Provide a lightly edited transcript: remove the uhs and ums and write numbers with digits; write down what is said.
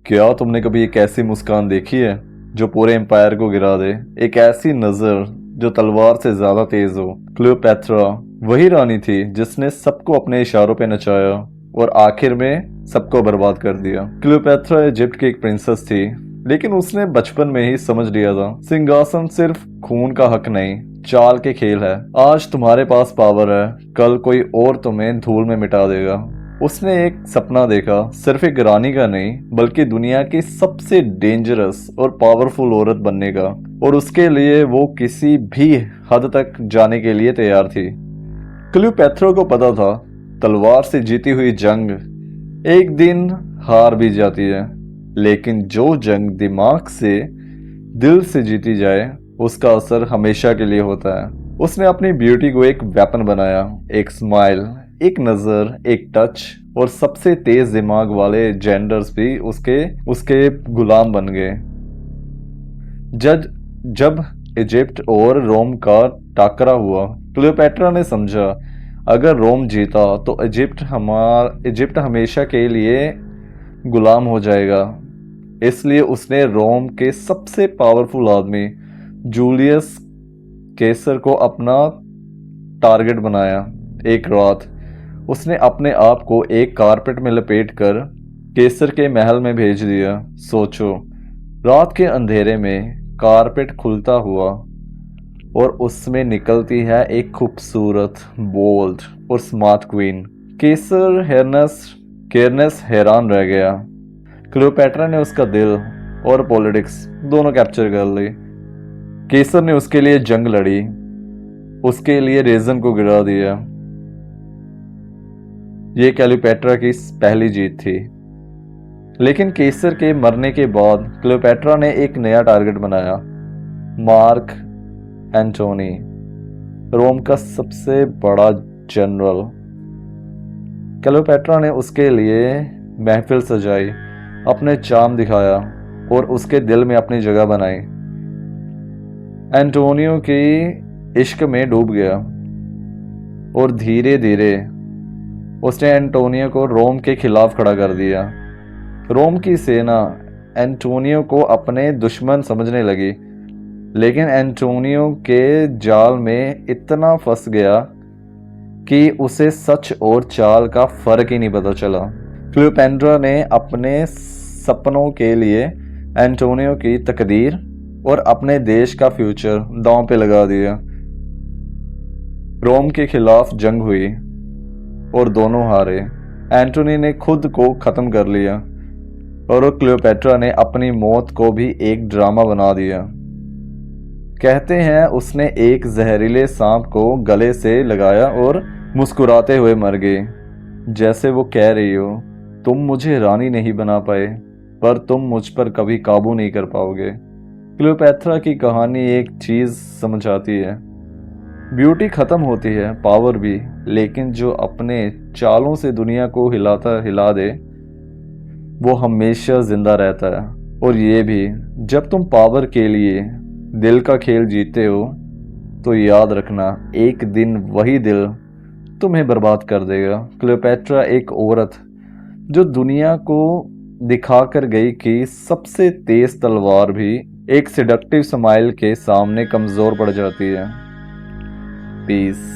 क्या तुमने कभी एक ऐसी मुस्कान देखी है जो पूरे एम्पायर को गिरा दे? एक ऐसी नजर जो तलवार से ज्यादा तेज हो। क्लियोपैत्रा वही रानी थी जिसने सबको अपने इशारों पे नचाया और आखिर में सबको बर्बाद कर दिया। क्लियोपैत्रा इजिप्ट की एक प्रिंसेस थी, लेकिन उसने बचपन में ही समझ लिया था सिंहासन सिर्फ खून का हक नहीं, चाल के खेल है। आज तुम्हारे पास पावर है, कल कोई और तुम्हें धूल में मिटा देगा। उसने एक सपना देखा, सिर्फ एक रानी का नहीं बल्कि दुनिया की सबसे डेंजरस और पावरफुल औरत बनने का, और उसके लिए वो किसी भी हद तक जाने के लिए तैयार थी। क्लियोपैत्रा को पता था तलवार से जीती हुई जंग एक दिन हार भी जाती है, लेकिन जो जंग दिमाग से, दिल से जीती जाए उसका असर हमेशा के लिए होता है। उसने अपनी ब्यूटी को एक वेपन बनाया। एक स्माइल, एक नजर, एक टच, और सबसे तेज दिमाग वाले जेंडर्स भी उसके उसके गुलाम बन गए। जब इजिप्ट और रोम का टाकरा हुआ, क्लियोपैट्रा ने समझा अगर रोम जीता तो इजिप्ट हमेशा के लिए गुलाम हो जाएगा। इसलिए उसने रोम के सबसे पावरफुल आदमी जूलियस कैसर को अपना टारगेट बनाया। एक रात उसने अपने आप को एक कारपेट में लपेटकर कैसर के महल में भेज दिया। सोचो, रात के अंधेरे में कारपेट खुलता हुआ और उसमें निकलती है एक खूबसूरत, बोल्ड और स्मार्ट क्वीन। कैसर केरनेस हैरान रह गया। क्लियोपैट्रा ने उसका दिल और पॉलिटिक्स दोनों कैप्चर कर ली। कैसर ने उसके लिए जंग लड़ी, उसके लिए रेजन को गिरा दिया। ये क्लियोपैट्रा की पहली जीत थी। लेकिन कैसर के मरने के बाद क्लियोपैट्रा ने एक नया टारगेट बनाया, मार्क एंटोनी, रोम का सबसे बड़ा जनरल। क्लियोपैट्रा ने उसके लिए महफिल सजाई, अपने चार्म दिखाया और उसके दिल में अपनी जगह बनाई। एंटोनियो की इश्क में डूब गया और धीरे धीरे उसने एंटोनियो को रोम के खिलाफ खड़ा कर दिया। रोम की सेना एंटोनियो को अपने दुश्मन समझने लगी, लेकिन एंटोनियो के जाल में इतना फंस गया कि उसे सच और चाल का फर्क ही नहीं पता चला। क्लियोपैट्रा ने अपने सपनों के लिए एंटोनियो की तकदीर और अपने देश का फ्यूचर दांव पे लगा दिया। रोम के खिलाफ जंग हुई और दोनों हारे। एंटोनी ने खुद को खत्म कर लिया और क्लियोपैट्रा ने अपनी मौत को भी एक ड्रामा बना दिया। कहते हैं उसने एक जहरीले सांप को गले से लगाया और मुस्कुराते हुए मर गई, जैसे वो कह रही हो, तुम मुझे रानी नहीं बना पाए, पर तुम मुझ पर कभी काबू नहीं कर पाओगे। क्लियोपैट्रा की कहानी एक चीज समझाती है, ब्यूटी खत्म होती है, पावर भी, लेकिन जो अपने चालों से दुनिया को हिला दे वो हमेशा जिंदा रहता है। और ये भी, जब तुम पावर के लिए दिल का खेल जीतते हो तो याद रखना एक दिन वही दिल तुम्हें बर्बाद कर देगा। क्लियोपैट्रा एक औरत जो दुनिया को दिखा कर गई कि सबसे तेज तलवार भी एक सिडक्टिव स्माइल के सामने कमजोर पड़ जाती है। पीस।